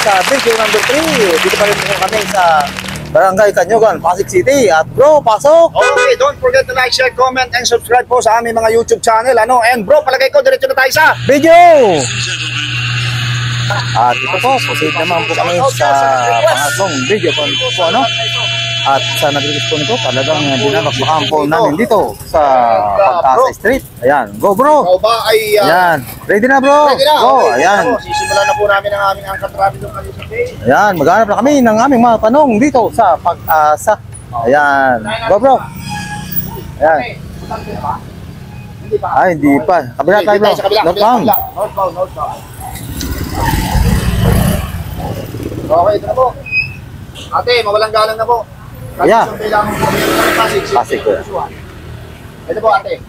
sa video number 3. Dito pa rin po kami sa Barangay Kanyugan, Pasig City. At bro, pasok! Okay, don't forget to like, share, comment, and subscribe po sa aming mga YouTube channel. And bro, palagay ko, diretso na tayo sa Video! At ito po, proceed naman po kami sa pangatlong video po, ano? At sa nag-release po nito, talagang dinabakbakan po namin dito sa Pagkasa Street. Ayan, go bro! Ikaw ba ay... Ayan, ready na bro! Ready na! Go, Okay, ayan. sisimulan na po namin ang aming angkat traffic ng Kalisang Bay. Ayan, maghanap na kami ng aming mga tanong dito sa Pag-asa. Ayan, go bro! Ayan. Okay, butang din ba? Hindi pa. Ay, hindi pa. Kabila tayo bro. Northbound. Northbound. Okay, ito na po. Ate, mawalang galang na po. Yeah. Pasig ko. Ito po ate.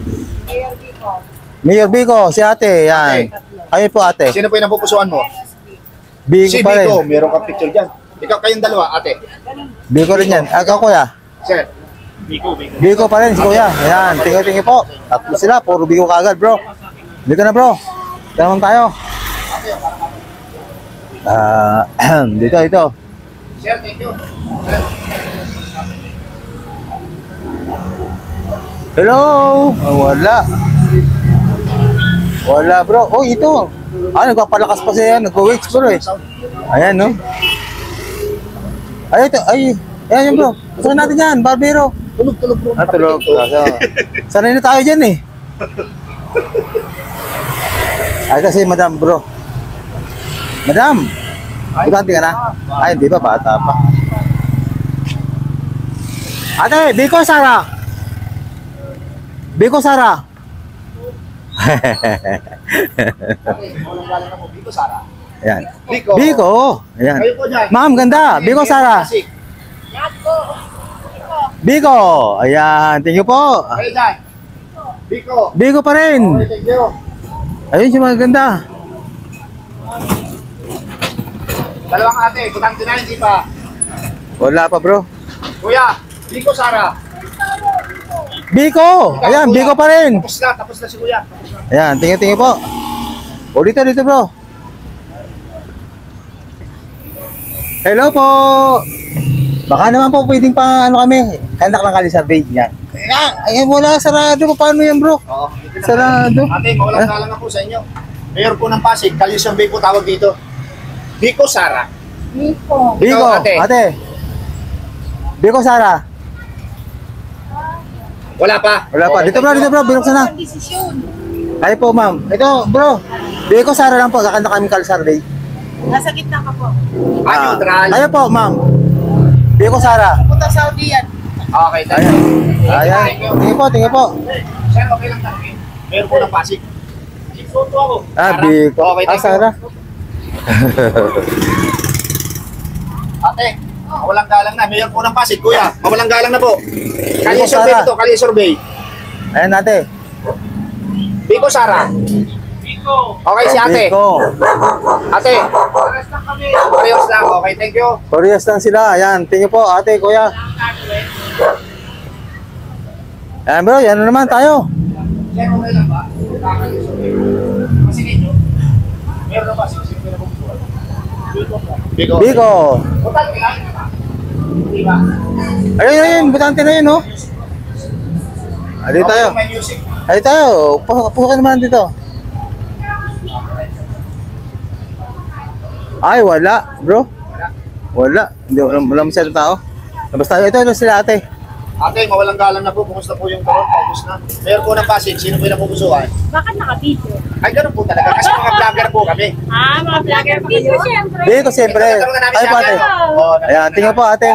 Mayor Biko, si ate. Yan. Kayo po ate. Sino po yung napupusuan mo? Biko Si pa rin. Biko, meron kang picture dyan. Ikaw kayong dalawa, ate. Biko rin yan. Ikaw kuya. Sir. Biko pa rin si kuya. Ayan, tingin po. Tatlo sila, puro Biko kagad bro. Dito na bro. Dito naman tayo. Dito. Sir, thank you. Sir. Hello! Wala. Wala bro. Oh, ito. Nagpapalakas pa siya. Nagpa-weights bro eh. Ayan no. Ay, ito. Ay. Ayan yun bro. Gusto natin yan. Barbero. Tulog bro. Tulog. Sanay na tayo dyan eh. Ay kasi madam bro. Madam. Butante ka na? Ay, hindi pa. Bata pa. Ate, Biko Sara. Biko Sara. Biko Sara. Ayan. Biko. Biko. Ayan. Kayo po dyan. Ma'am, ganda. Biko Sara. Biko. Ayan. Thank you po. Kayo dyan. Biko. Biko pa rin. Okay, thank you. Ayun si mga ganda. Dalawang ate, butang din na, hindi pa. Wala pa bro. Kuya, Biko Sara. Biko. Ayan, Biko pa rin. Tapos na si Kuya. Ayan, tingin po. O dito bro. Hello po. Baka naman po pwedeng pa ano kami. Kandak lang kali survey niyan. Ayan, wala sarado pa. Paano yan bro? Oo. Sarado. Ate, mawalang galang ako sa inyo. Mayor po ng Pasig, Kalisang Bay po tawag dito. Biko Sara. Biko. Ikaw, Ate. Biko Sara. Wala pa. Wala pa. Dito bro. Binuksan na. Ay po ma'am. Ito bro. Biko Sara lang po. Kakanta kami kali survey. Nasa gitna ka po. Neutral. Ayan po ma'am. Biko Sara. Punta Saudi yan. Okay, thank you. Ayan. Tingin po. Sir, okay lang tanongin. Mayor po ng Pasig. Ipsoto ako. Biko. Okay, thank you. Sara. Ate, mawalang galang na. Mayor po ng Pasig, Kuya. Mawalang galang na po. Kali Biko survey Sara. ito, kali survey. Ayan ate. Biko Sara. Okay si ate. Biko. Ate. Parehas lang. Okay, thank you. Koreas lang sila. Ayan. Tingin po ate, kuya. Ayan bro, yan na naman tayo. Sir, okay lang ba? Sige nyo. Meron na ba? Sige na po. Biko. Biko. Total, kailangan na ba? Di ba? Ayun. Butante na yun, no? Dito tayo. May music. Ay tayo. Pusukan naman dito. Ay, wala, bro. Wala. Hindi, wala masyadong tao. Labas tayo. Ito sila ate. Ate, mawalang galang na po. Kumusta po yung karon? Paubos na. Mayor po ng Pasig. Sino po yung napupusuan? Bakit naka-video? Ay, ganun po talaga. Kasi mga vlogger po kami. Mga vlogger po. Video siyempre. Biko, siyempre. Ay po ate. Ayan, tingnan po ate.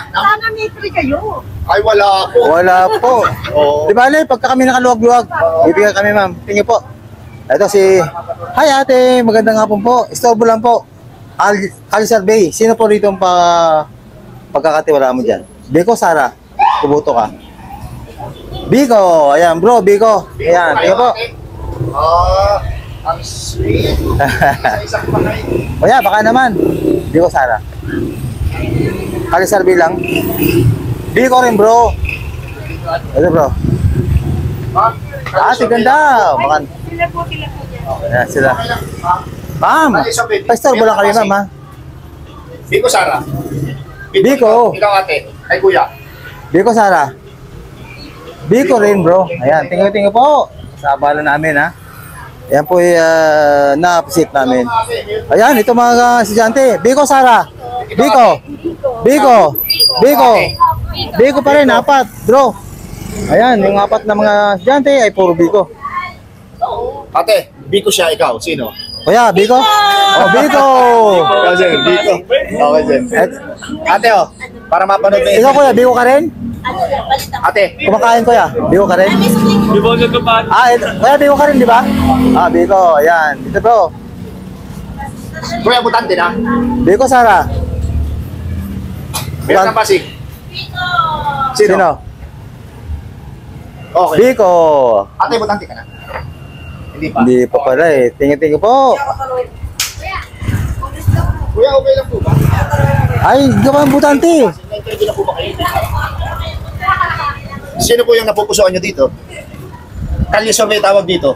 Sana may free kayo. Ay, wala po. Wala po. Oo. Di bale, pagka kami nakaluwag-luwag, bibigyan kami ma'am. Tingnan po. Ito si... Hi ate, magandang hapon po. Istorbo lang po. Kalisar Bay. Sino po rito ang pagkakatiwala mo dyan? Biko Sara. Kubuto ka. Biko. Ayan bro, Biko. Ayan, tingnan po. Ang sweet. Isa-isang pakay. O yan, baka naman. Biko Sara. Kalisar Bay lang. Biko rin bro. Ito bro. Ate ganda. Baka... Sila po dyan. Ayan sila. Ma'am, pa-istorbo lang kami, ma'am, ha? Biko Sara. Biko. Ikaw ate. Ay kuya. Biko, Sara. Biko rin, bro. Ayan, tingin po. Sa abala namin, ha? Ayan po yung na-appreciate namin. Ayan, ito mga estudyante. Biko, Sara. Biko. Biko. Biko. Biko pa rin, 4, bro. Ayan, yung 4 na mga estudyante ay puro Biko. Ate, Biko siya, ikaw. Sino? Kuya, Biko? Oh, Biko! Ikaw sir, Biko. Okay sir. Ate oh, para mapanood na Ikaw, kuya, Biko ka rin? Ate, Kumakain, kuya. Biko ka rin? Kuya, Biko ka rin, di ba? Ah, Biko. Ayan. Dito, bro. kuya butante na. Biko, Sara. Meron ng Pasig. Sino? Sino? Okay. Biko. Ate, butante ka na. Hindi pa. Hindi pa pala eh. Tingin po. Kuya, okay lang po ba? Ay, gawang butante. Na-interview na po ba kayo? Sino po yung napupusuan nyo dito? Kalye survey tawag dito.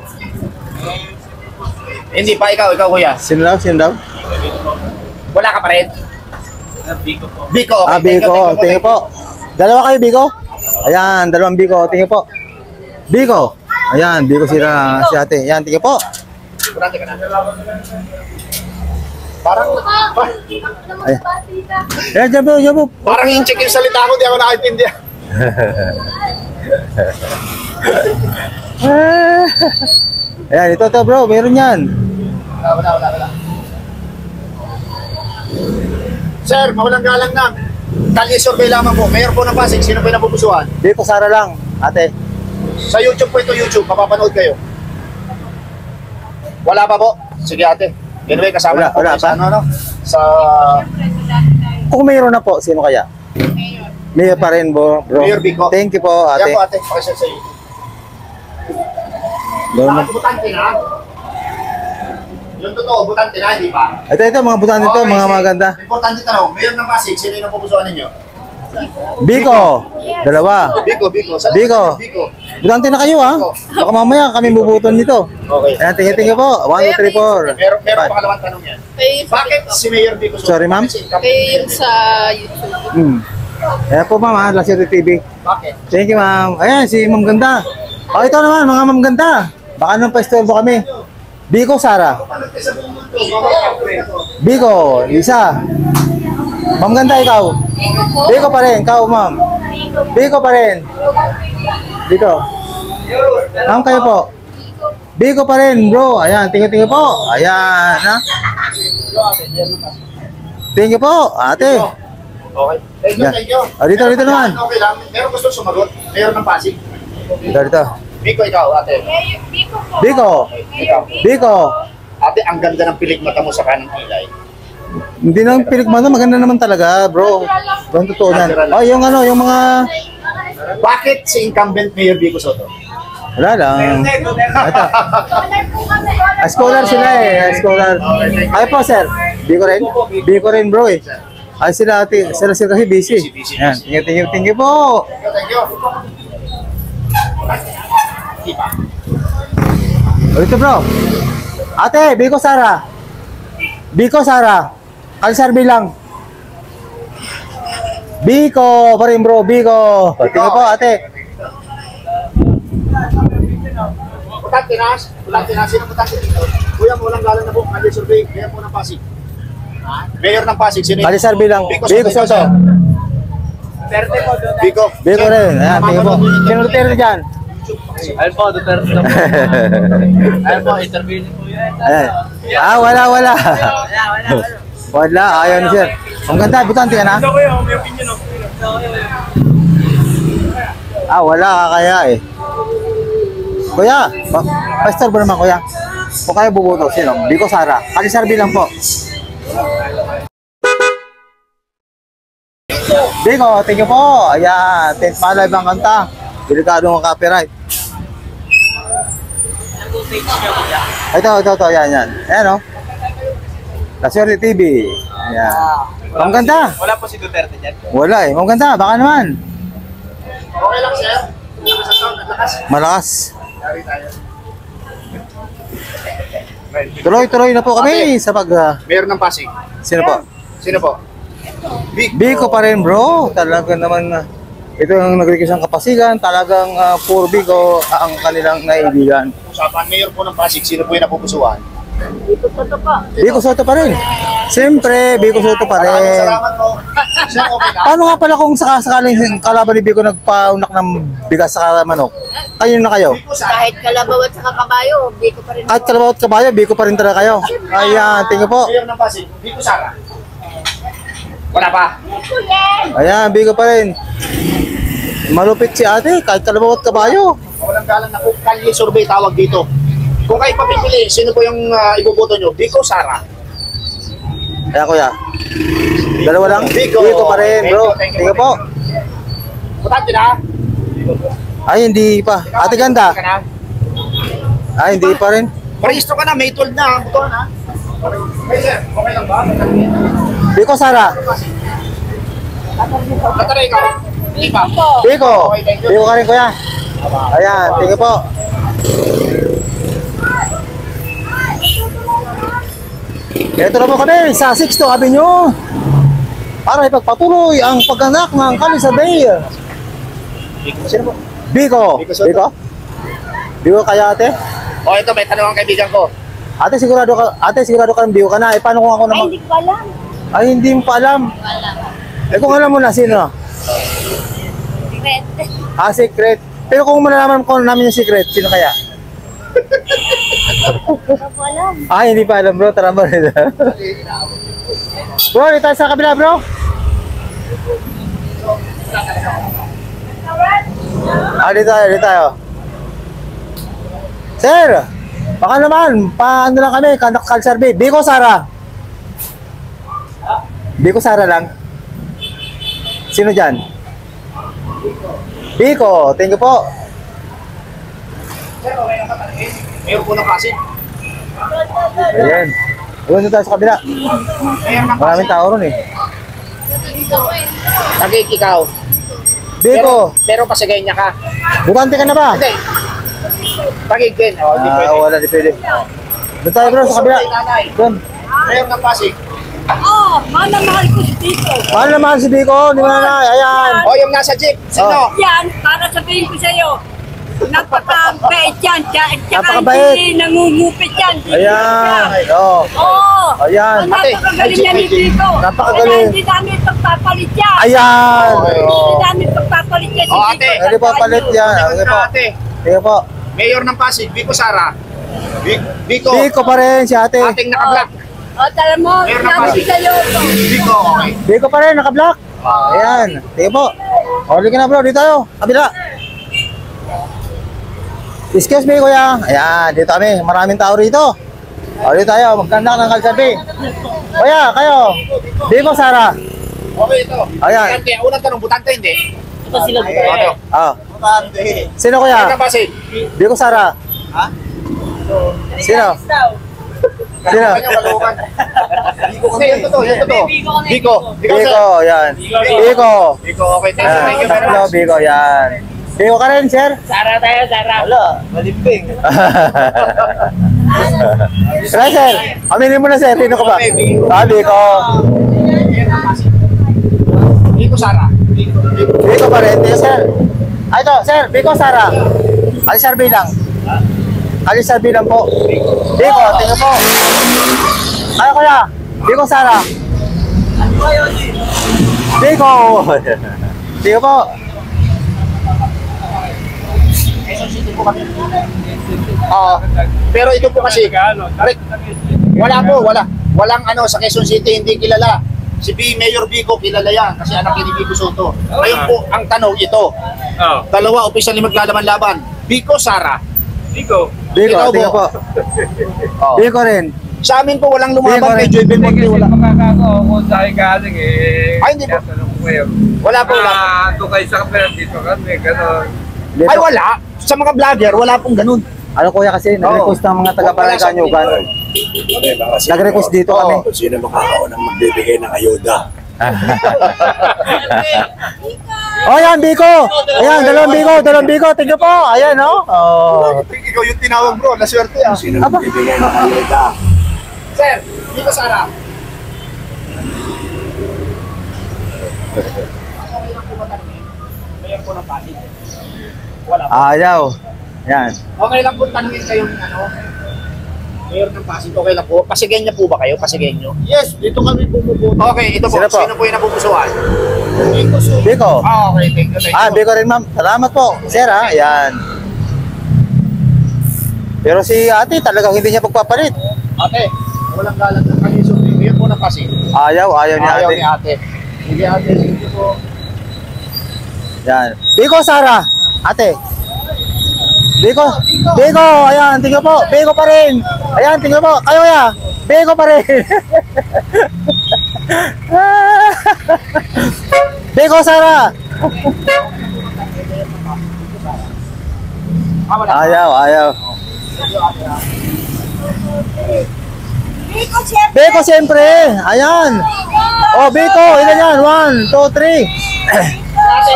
Hindi pa, ikaw kuya. Sino daw? Sino daw? Wala ka pa rin? Biko po. Biko, okay. Ah, Biko. Tingin po. Dalawa kayo, Biko? Ayan, dalawang Biko. Tingin po. Biko. Ayan, Biko sila si ate. Ayan, tingin po. Butante ka na. Parang, Ayan. Ayan, dyan po, dyan po. parang in-check yung salita ko, di ako nakaintindihan. Ayan, ito bro. Meron yan. Wala. Sir, mawalang galang na. Kalye survey lamang po. Mayor po ng Pasig, sino po yung napupusuan? Biko, Sara lang. Ate. Sa YouTube po ito, YouTube. Mapapanood kayo. Wala pa po? Sige ate. Anyway, kasama Wala, na po wala kayo sa pa? ano, no? Sa... Kung mayroon na po, sino kaya? Mayor pa rin, bro. Mayor Biko. Thank you po, Yan ate. po ate, pakisya sa YouTube. Doon na. Butante na. Yung totoo, butante na, hindi pa? Ito, mga butante ito, Okay, mga sige. maganda. Importante tanong, Mayor ng Pasig, sino yung napupusuan ninyo? Biko, dalawa. Biko. Biko. Biko. Butante na kayo, ha? Baka mamaya kami bubuton nito. Okay. Ayan, tingin po. 1, 2, 3, 4. Meron pangalawang tanong yan. Bakit si Mayor Biko? Sorry, ma'am? Yung sa YouTube. Ayan po, ma'am, ha? Lasero TV. Bakit? Thank you, ma'am. Ayan, si Ma'am Ganda. O, ito naman, mga Ma'am Ganda. Baka nang pa-istorbo kami. Biko, Sara. Biko, Lisa. Ma'am Ganda, ikaw. Biko pa rin, ikaw, ma'am. Biko pa rin. Dito. Ma'am, kayo po. Biko pa rin, bro. Ayan, tingin po. Ayan, ha? Thank you po, ate. Okay. Thank you. Dito naman. Okay lang. Meron gusto sumagot. Mayor ng Pasig. Dito. Biko, ikaw, ate. Biko po. Biko. Ikaw. Biko. Ate, ang ganda ng pilik mata mo sa kanang kilay. Hindi naman pinagmano, maganda naman talaga, bro. Ang totoo yan. Oh, yung ano, yung mga... Bakit si incumbent Mayor Biko Soto? Wala lang. Ito. Scholar sila eh, scholar. Ay po, sir. Biko rin, bro eh. Ay sila ate, sila kasi busy. Yan, tingin po. Thank you. O ito, bro. Ate, Biko Sara. Kalsar bilang. Biko pa rin, bro. Biko. Tingin po, ate. Butante na. Sino butante dito? Kuya, walang galang na po. Kalye survey. Mayor po ng Pasig. Mayor ng Pasig. Sino yun? Kalsar bilang. Biko Soto. Biko. Biko rin. Ayan, tingin po. Sino Duterte dyan? Ayun po, Duterte na po. Ayun po, interview niyo po yan. Ayan. Ah, wala. Wala, ayaw ni sir. Ang ganda, butante ka na? Ah, wala ka kaya eh. Kuya, pastor ba naman kuya? Kung kayo bubuto, sino? Biko Sara. Kalsar bilang po. Biko, thank you po. Ayan, 10th live ang kanta. Delikado ng copyright. Ito, yan. Ayan o. Lasero TV. Ayan. Ang ganda. Wala po si Duterte dyan. Wala eh. Ang ganda, baka naman. Okay lang, sir. Lakas ang sound. Lakas. Malakas. Yari tayo. Tuloy-tuloy na po kami sa pag... Mayor ng Pasig. sino po? Sino po? Biko pa rin bro. Talaga naman ito ang nag-request ng Kapasigan. Talagang puro Biko ang kanilang naibigan. Usapan, Mayor po ng Pasig, sino po yung napupusuan? Biko Soto pa rin. Siyempre, Biko Soto pa Maraming rin. salamat po. Sir, okay lang. Paano nga pala kung sakaling kalaban ni Biko nagpaunak ng bigas sa manok? Kayo na kayo. Kahit kalabaw at saka kabayo, di ko pa rin. Kahit kalabaw at kabayo, Biko pa rin talaga kayo. Ayan, tingnan po. Mayor ng Pasig, Biko Sara. Wala pa. Ayan, Biko pa rin. Malupit si ate, kahit kalabaw at kabayo. Walang galang na kung kalye survey tawag dito. Kung kayo papipili, sino po yung iboboto nyo? Biko Sara. Kaya kuya, dalawa lang. Biko. Biko pa rin bro. Thank you, Tingnan po. Butante na. Ay, hindi pa. Ate ganda. Ka na. Ay, hindi pa rin. Parehistro ka na, May 12 na. Butuan na. Okay sir, okay lang ba? Biko Sara. Natara ikaw. Hindi pa. Biko. Okay, thank you. Biko ka rin kuya. Ayan, tingnan po. Ito na po kami sa 6th Avenue para ipagpatuloy ang pagganak ng Kalisa Bay. Sino po? Biko. Biko Soto. Biko? Biko kaya ate? O ito, may tanong ang kaibigan ko. Ate sigurado ka ng Biko ka na. Eh paano kung ako Ay, naman? hindi ko alam. Ay hindi mo pa alam. Eh kung alam mo na sino? Secret. Secret. Pero kung malalaman ko namin yung secret, sino kaya? Hindi ko alam. Hindi pa alam bro, tara ba rin. Bro, dito tayo sa kabila bro. Dito tayo. Sir, baka naman, paano lang kami, survey. Biko Sara. Biko Sara lang. Sino dyan? Biko, thank you po. Sir, okay lang ba tanongin? Mayor po ng Pasig. Ayan. Doon tayo sa kabila. Mayor ng Maraming Pasig. tao ron eh. Tagig ikaw. Biko, Pero pasigay niya ka. butante ka na ba? Hindi. Tagig din. O, hindi pwede. Wala, di pwede. Doon tayo bro, sa kabila. Doon. Mayor ng Pasig. Mahal na mahal ko si Tito. Mahal naman si Biko, di ba na? Ayan. O, yung nasa jeep. Sino? Yan, para sabihin ko sa'yo, napakabait yan. Tsaka Napakabait. hindi nangungupit yan. Ayan. Oo. Oo. Ayan. Napakagaling yan ni Tito. Napakagaling. Kaya hindi namin pagpapalit yan. Ayan. Okay. Oo. Hindi namin pagpapalit yan si O, Tito. ate. Hindi po palit yan. Okay po. Ate. Sige po. Mayor ng Pasig, Biko Sara. Biko. Biko pa rin si ate. Ating naka-black. O, tala mo, Meron na sabi Pasig. sa'yo. Biko, okay. Biko pa rin, naka-block. Ayan. Sige po. Order ka na bro, dito tayo. Kabila. Excuse me kuya. Ayan, dito kami. Maraming tao rito. O, dito tayo. Magkanda ng kalsabi. Kuya, kayo. Biko Sara. Okay, ito. Ayan. Butante. Unang tanong, butante hindi. Ito sila. Ito. Butante. Sino Mayor kuya? ng Pasig. Biko Sara. Ha? Sino? Sino? Hindi, yan totoo, yan totoo. Biko. Biko, yan. Biko. Biko, okay. Thank you, Yan, thank you very tatlo, much. Biko, yan. Biko ka rin, sir? Sara tayo, Sara. Wala, malimping. Right, sir? Aminin mo na, sir. Sino ka ba? Biko. Mayor ng Pasig. Biko Sara. Biko pa rin. Yes, sir. Ito, sir. Biko, Sara. Alisar bilang. Alisar bilang po. Biko, tingnan po. Ay, kuya. Biko, Sara. Biko. Tingnan po. Pero ito po kasi, wala po, walang ano sa Quezon City hindi kilala. Si Mayor Biko kilala yan kasi anak ni Biko Soto. Ngayon po, ang tanong ito, dalawa opisyal ni maglalaban-laban, Biko Sara. Biko. Biko, Ikaw tingnan po. Oh. Biko rin. Sa amin po walang lumaban Biko kay rin. Joy Belmonte, Kasi wala. makakako kung saan galing eh. Ay, hindi po. Tinatanong ko ngayon. Wala po, wala. Doon kayo sa kapila, dito kami, gano'n. Dito. Ay wala. Sa mga vlogger, wala pong ganun. Ano kuya kasi, nag-request ng mga taga-Paranganyugan. Nag-request dito Oo. kami. Kung sino makakaunang magbibigay ng ayuda. Ika! Oh, yan, Biko. Ayan, dalawang Biko. Thank you po. Ayan, oh. Oh. Ikaw yung tinawag bro, naswerte ah. Aba. Sir, dito Sara. Mayor po ng Pasig. Wala po. Ayaw. Yan. Okay lang po tanungin kayong ano, Mayor ng Pasig, okay lang po. Pasigenya po ba kayo? Pasigenya? Yes, dito kami bumubuto. Okay, ito po. Sino po? Sino po yung napupusuan? Biko. Ah, okay, thank you. Biko rin, ma'am. Salamat po. Sir, ha? Yan. Pero si ate talagang hindi niya pagpapalit. Ate, walang galang ng kaniso. Mayor po ng Pasig. Ayaw ni Ayaw ate. ni ate. Sige ate, sige po. Yan. Biko, Sara. Ate. Biko. Ayan, tingnan po. Biko pa rin. Ayan, tingnan po. Kayo ya. Biko pa rin. Biko, Sara. Ayaw. Biko, siyempre. Biko, siyempre. Ayan. Oh, Biko. Ilan yan? 1, 2, 3.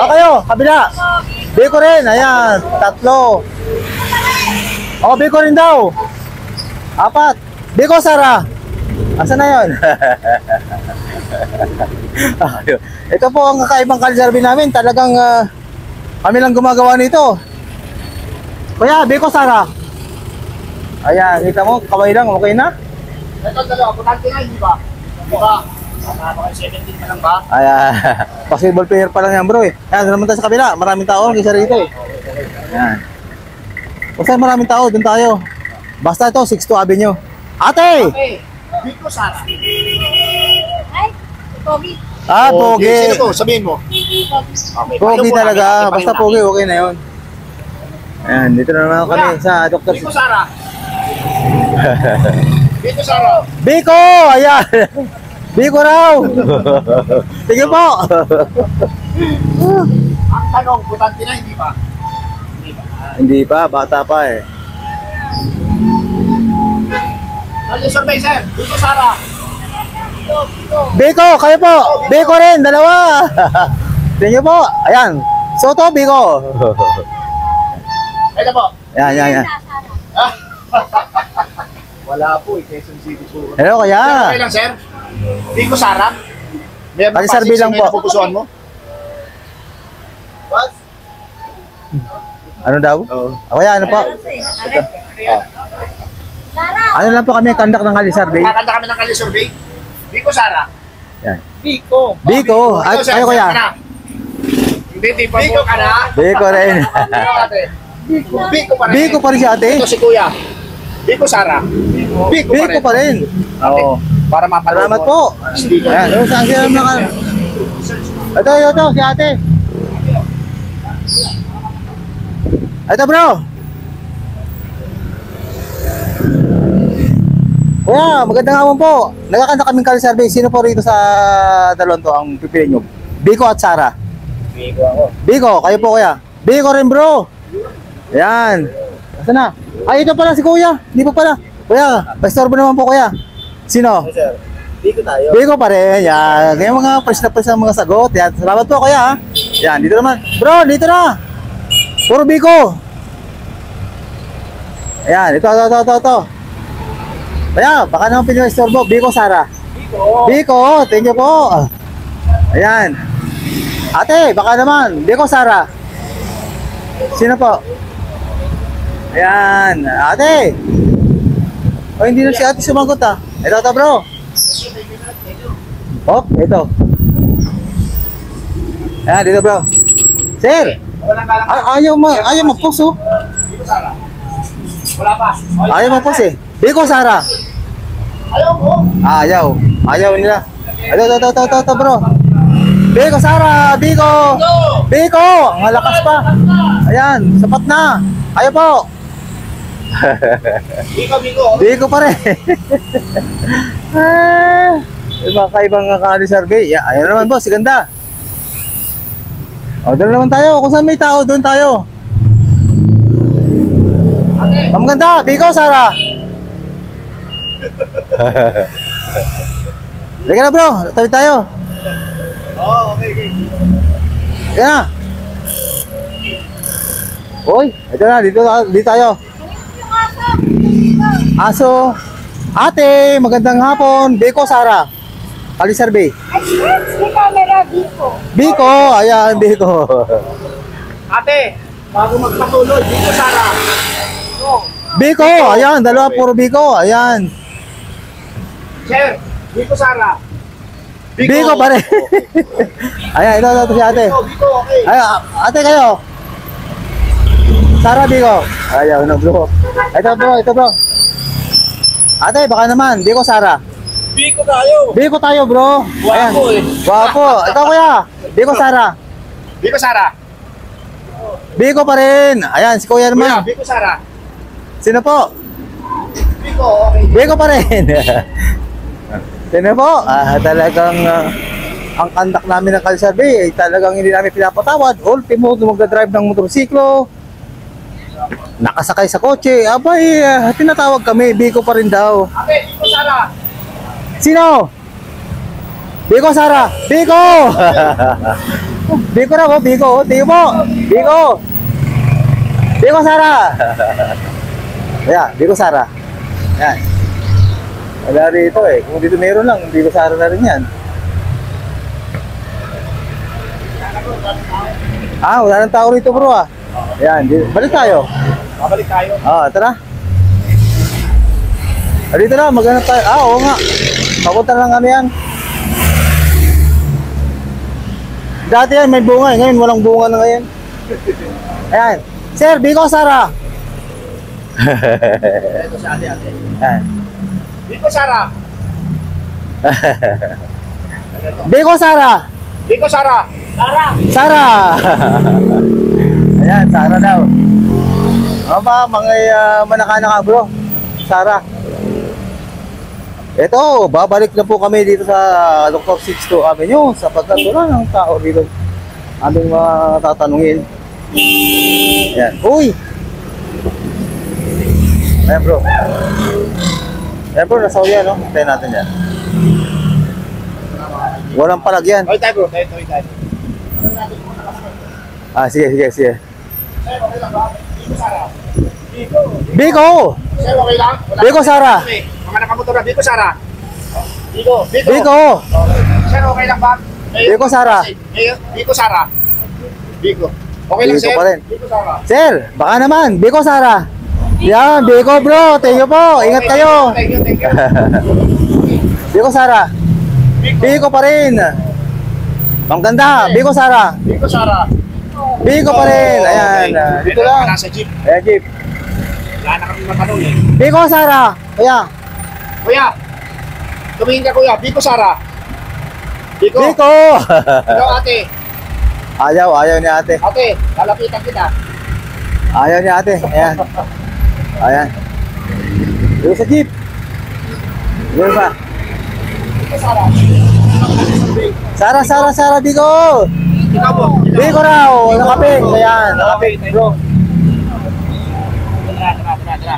O kayo, kabila. Biko rin. Ayan. 3. Oh, Biko rin daw. 4. Biko, Sara. Asa na yun? Ito po ang kakaibang kalisarbi namin. Talagang kami lang gumagawa nito. Kuya, Biko, Sara. Ayan, kita mo, kaway lang, okay na? Ito dalawa, punante nga, hindi ba? Di ba? Baka 17 na lang ba? Ayan, basketball player pa lang yan bro eh. Ayan, naman tayo sa kabila, maraming tao kaysa rito eh. Ayan. Basta maraming tao, dun tayo. Basta ito, 62 Avenue. Ate! Okay, dito Sara. Ay, Pogi. Pogi. Sino to? Sabihin mo. Okay, Pogi payo po talaga, namin, basta payo pogi, namin. okay na yun. Ayan, dito na naman kami sa Dr. Dito Sara. Dito Sara. Biko! Ayan! Biko raw! Sige po! Ang tanong, putante na, hindi ba? Hindi pa, bata pa eh. Ano yung survey, sir? Dito Sara. Biko, kayo po! Biko rin, dalawa! Sige po! Ayan! Soto, Biko! Ito po. Yan. Ah. Wala po, Quezon City po. Hello, Okay kaya? lang, sir? Dito Sara. Meron Pati pa survey lang po. napupusuan mo? What? Ano daw? Oo. Kaya ano po? Lara. Ano lang po kami, kandak ng Kali Survey? Kakanta kami ng Kali Survey. Dito Sara. Yan. Biko. Biko, ay, Ikaw, sir, kayo sir kuya? ka na. Hindi, di pa Biko ka na. Biko rin. Biko pa rin. Biko pa rin si ate. Ito si kuya. Biko Sara. Biko Biko pa rin. Oo. Para mapanood Salamat mo. po. Sticker. Ayan, saan sila naman? Ito, si ate. Ito bro. Kuya, magandang hapon po. Nagkakanta kaming Kali Survey. Sino po rito sa dalawang to ang pipiliin nyo? Biko at Sara. Biko ako. Biko, kayo po kuya. Biko rin bro. Ayan. Asa na? Ay, ito pala si kuya. Hindi po pala. Kuya, pastorbo naman po kuya. Sino? Sir, Biko tayo. Biko pa rin. Yan. Kaya mga fresh na mga sagot. Yan. Salamat po kuya. Yan, dito naman. Bro, dito na. Puro Biko. Ayan, ito. Kaya, baka naman pinag-istorbo. Biko, Sara. Biko, thank you po. Ayan. Ate, baka naman. Biko, Sara. Sino po? Ayan. Ate. O, hindi na si ate sumagot ah. Ito, bro. Oh, ito. Ayan, dito bro. Sir, Walang galang. ayaw mag-post oh. Biko Sara. Wala pa. Ayaw mag-post eh. Biko, Sara. Ayaw mo. Ayaw nila. Ito, bro. Biko, Sara. Biko. Biko. Ang malakas pa. Ayan, sapat na. Ayaw po. Biko. Biko pa rin. Yung mga kaibang Kali Survey. Ayaw naman boss, ganda. O, doon naman tayo. Kung saan may tao, doon tayo. Ang ganda. Biko, Sara. Lika na bro, tabi tayo. Oh, okay. Lika na. Uy, ito na, dito tayo. Aso. Ate, magandang hapon. Biko, Sara. Kalisar Bay. Si camera dito. Biko, ayan, Biko. Ate, bago magpatuloy, dito Sara. Biko, ayan, dalawa puro Biko, ayan. Sir, dito Sara. Biko pa rin. Ayan, ito si ate. Biko, okay. Ayan, ate kayo. Sara, Biko. Ayaw na bro. Ito bro. Ate, baka naman, Biko, Sara. Biko tayo. Biko tayo bro. Ayan. Guwapo eh. Guwapo. Ito kuya. Biko, Sara. Biko Sara. Biko pa rin. Ayan, si kuya Kuya, naman. Biko Sara. Sino po? Biko, okay. Biko pa rin. Sino po? Talagang ang kandak namin ng Kalisar Bay ay talagang hindi namin pinapatawad. Ultimo, magdadrive ng motorsiklo, nakasakay sa kotse, abay, tinatawag kami, Biko pa rin daw. Ate, Biko Sara. Sino? Biko, Sara. Biko! Biko na po, Biko. Tingin po. Biko. Biko, Sara. Ayan, Biko, Sara. Ayan. Wala rito eh. Kung dito meron lang, Biko, Sara na rin yan. Wala nang tao rito bro ah. Ayan, balik tayo. Babalik tayo. Tara. Dito na, maghanap tayo. Oo nga. Papunta lang kami yan. Dati yan, may bunga. Ngayon, walang bunga na ngayon. Ayan. Sir, Biko, Sara. Ito si ate. Ayan. Biko Sara. Biko, Sara. Biko Sara. Sara. Sara. Ayan, Sara daw. Ano ba, mga manaka-naka bro. Sara. Ito, babalik na po kami dito sa Dr. 62 Avenue sapagkat wala ng tao dito aming mga tatanungin. Ayan. Uy! Ayan bro. Ayan bro, nasa uyan no? Tayo natin yan. Walang palagyan. Hoy tayo bro, tayo. Sige. Sir, okay lang ba? Biko Sara. Biko! Sir, okay lang? Wala Biko, kami. Sara. Mga nakamotor na, Biko Sara. Biko. Biko! Okay. Sir, okay lang ba? Biko, Sara. Biko Sara. Biko. Okay lang Biko sir? pa rin. Biko Sara. Sir, baka naman. Biko, Sara. Yan, Biko bro. Thank you po. Ingat Okay, kayo. Thank you. Biko, Sara. Biko pa rin. Ang ganda. Biko, Sara. Biko Sara. Biko pa rin. Ayan. Okay. Dito lang. Nasa jeep. Ayan, Jeep. Wala na kami matanong eh. Biko, Sara. Kuya. Kuya. Tumingin ka kuya. Biko Sara. Biko. Biko. Ikaw ate. Ayaw ni ate. Ate, lalapitan kita. Ayaw ni ate. Ayan. Ayan. Dito sa Jeep. Dito pa. Biko Sara. Sara, Biko. Ikaw po. Biko raw. Nakaping. Ayan. Nakaping. Bro. Tara.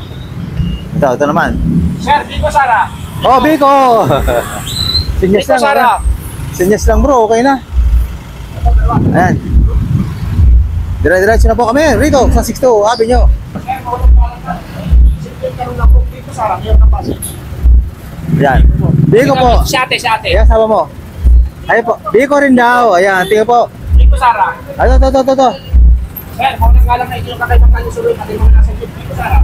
Ito naman. Sir, Biko Sara. Oh, Biko. Sinyas Biko lang. Sara. Sinyas lang bro, okay na. Ayan. Dire-diretso na po kami rito sa 62 Avenue. Sir, simple karoon lang po. Biko Sara. Meron na pasok. Ayan. Biko po. Si ate. Ayan, sama mo. Ayan po. Biko rin daw. Ayan, tingnan po. Biko Sara. Ito. Sir, kung nang galang na ito yung kakaibang kalusuloy natin mga nasa jeep. Biko Sara.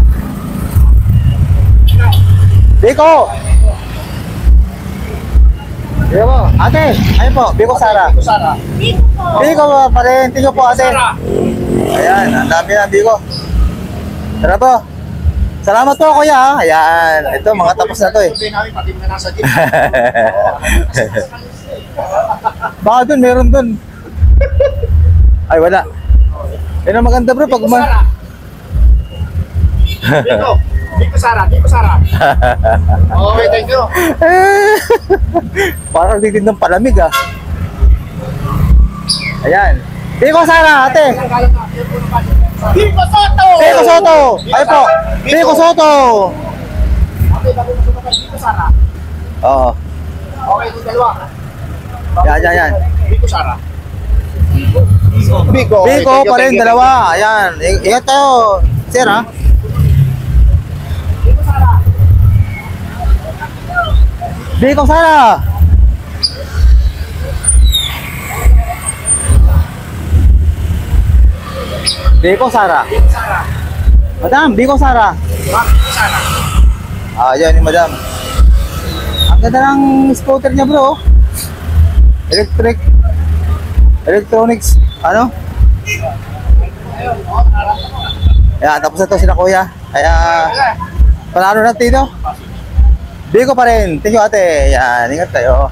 Biko. Tingnan po. Ate, ayan po. Biko, Sara. Biko Sara. Biko pa rin. Tingnan po ate. Sara. Ayan, ang dami na Biko. Tara po. Salamat po kuya ha. Ayan. Ito, mga tapos na to eh. Sabi namin, pati mga nasa jeep. Baka dun, meron dun. Ay, wala. Yan ang maganda bro pag Biko Sara. Biko Sara. Okay, thank you. Parang ditid ng palamig ah. Ayan. Biko, Sara, ate. Biko Soto! Biko Soto. Ay po. Biko Soto. Okay, bago mo sumakas, Biko Sara. Oo. Okay, yung dalawa. Yan. Biko Sara. Biko. Okay, Biko thank you, pa rin, thank you, dalawa. Ayan. Ingat kayo, sir, ha? Biko Sara. Biko Sara. Madam, Biko Sara. Ah, yan ni Madam. Ang ganda ng scooter niya, bro. Electronics, ano? Yan, tapos na to sila kuya. Kaya, panalo na dito. Biko pa rin. Thank you ate. Yan, ingat kayo.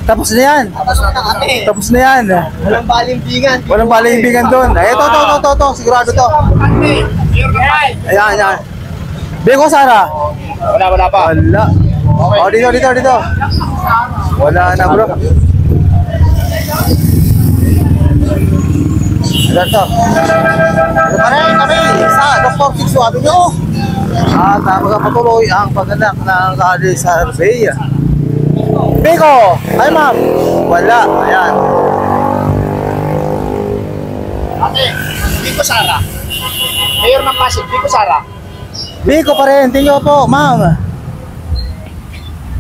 Tapos na yan. Tapos na yan. Walang balimbingan. Walang balimbingan doon. Ay, ito. Sigurado to. Ayan, yan. Biko Sara. Wala pa. Wala. Oh, dito. Wala na, bro. Ito. Parehin kami sa Dr. Sixto Avenue. At magpapatuloy ang pagganap ng Kali Survey. Biko! Ay, ma'am! Wala. Ayan. Ate, Biko Sara. Mayor ng Pasig, Biko Sara. Biko pa rin. Tingnan po, ma'am.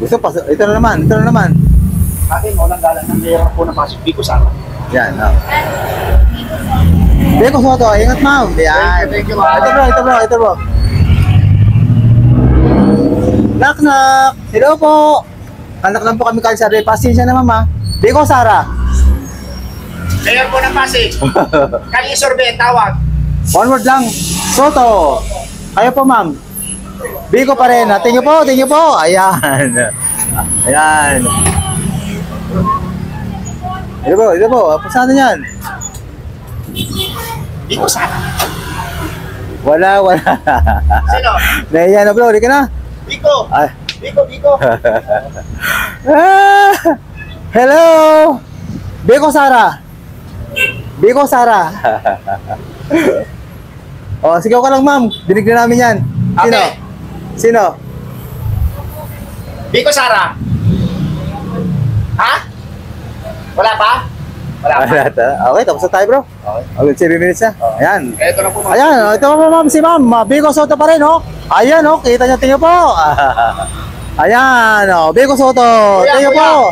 Gusto pa. Ito na naman. Ate, walang galang ng mayor po ng Pasig, Biko Sara. Yan, no. Biko Soto. Ingat, ma'am. Yan. Thank you, ma'am. Ito, bro. Knock. Hello po. Anak lang po kami Kali Survey. Pasensya na, ma'am. Biko Sara. Mayor po ng Pasig. Kali Survey, tawag. One word lang. Soto. Kayo po, ma'am. Biko pa rin. Tingin po. Ayan. Ito po. Pasan na yan? Biko Sara. Wala. Sino? Nahiya na, bro. Hindi ka na. Biko. Ay. Biko. Hello. Biko Sara. Oh, sigaw ka lang, ma'am. Dinig na namin yan. Sino? Biko Sara. Ha? Wala pa? Okay, tapos na tayo, bro. Okay, 7 minutes na. Ayan. Ito na po. Ayan, ito po, ma'am, si ma'am. Biko Soto pa rin, oh. Ayan, oh. Kita niyo, tingnan po. Ayan, oh. Biko Soto. Kuya, Tingnan po.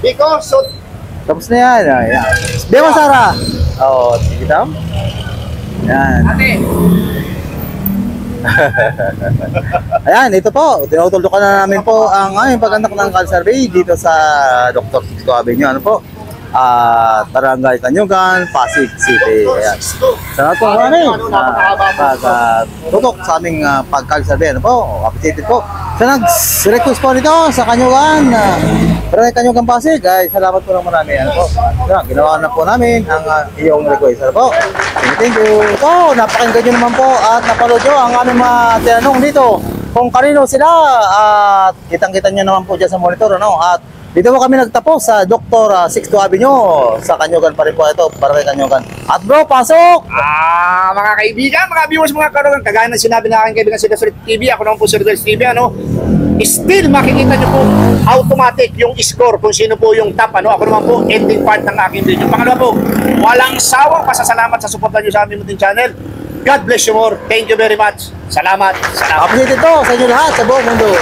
Biko, Tapos na yan. Ayan. Biko Sara. Oh, sige, tam. Ayan. Ate. Ayan, ito po. Tinutuldukan na namin po ang aming paggandak ng Kali Survey dito sa Dr. Sixto Avenue. Ano po? Barangay Kanyugan, Pasig City. Ayan. Salamat po kami pagtutok sa aming pag-Kali Survey. Ano po? Appreciated po. Sa nag-request po nito sa Kanyugan, Barangay Kanyugan, Pasig. Ay, salamat po ng marami. Ano po? Ginawa na po namin ang iyong request. Ano po? Thank you. So, napakinggan nyo naman po at napanood nyo ang aming mga tinanong dito kung kanino sila at kitang-kita nyo naman po dyan sa monitor. Ano? At dito po kami nagtapos sa Dr. Sixto Avenue sa Kanyugan pa rin po ito, Barangay Kanyugan. At bro, pasok! Mga kaibigan, mga viewers, mga karoon, kagaya ng sinabi na aking kaibigan si Deseret TV, ako naman po si Rodel TV, ano? Still, makikita nyo po automatic yung score kung sino po yung top, ano? Ako naman po, ending part ng aking video. Pangalawa po, walang sawang pasasalamat sa suporta nyo sa aming munting channel. God bless you more. Thank you very much. Salamat. Appreciated to sa inyo lahat sa buong mundo.